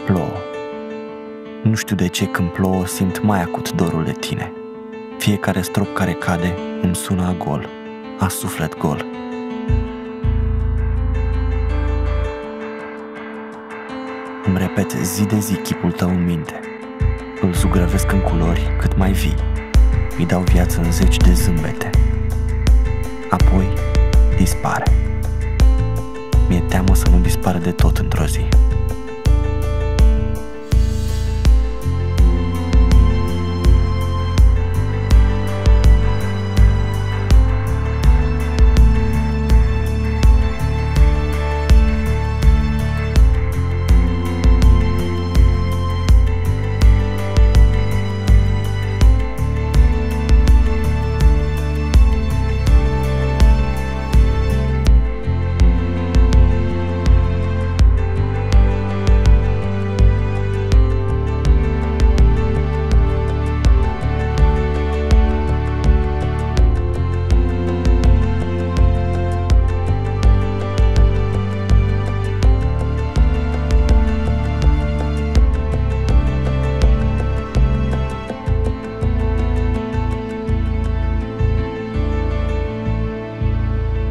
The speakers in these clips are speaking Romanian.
Plouă. Nu știu de ce când plouă simt mai acut dorul de tine. Fiecare strop care cade îmi sună a gol, a suflet gol. Îmi repet zi de zi chipul tău în minte. Îl zugrăvesc în culori cât mai vii. Îi dau viață în zeci de zâmbete. Apoi dispare. Mi-e teamă să nu dispară de tot într-o zi.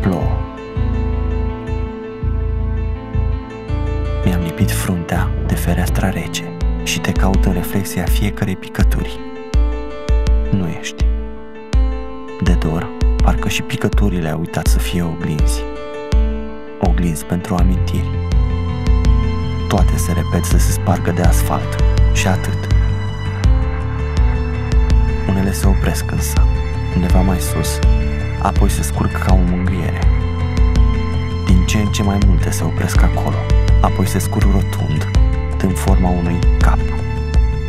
Plouă. Mi-am lipit fruntea de fereastra rece și te caut în reflexia fiecărei picături. Nu ești. De dor, parcă și picăturile au uitat să fie oglinzi. Oglinzi pentru amintiri. Toate se repet să se spargă de asfalt și atât. Unele se opresc însă, undeva mai sus, apoi se scurg ca o mângâiere. Din ce în ce mai multe se opresc acolo, apoi se scurg rotund, dând forma unui cap.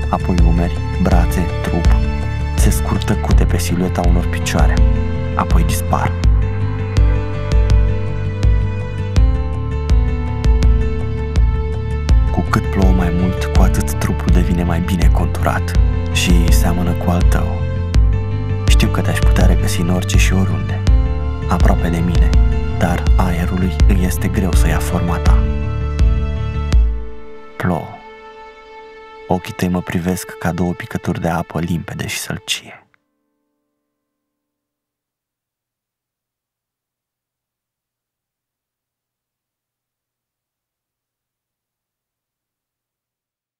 Apoi umeri, brațe, trup, se scurg tăcute pe silueta unor picioare, apoi dispar. Cu cât plouă mai mult, cu atât trupul devine mai bine conturat și seamănă cu al tău. Știu că te-aș putea regăsi în orice și oriunde, aproape de mine, dar aerului îi este greu să ia forma ta. Plouă. Ochii tăi mă privesc ca două picături de apă limpede și sălcie.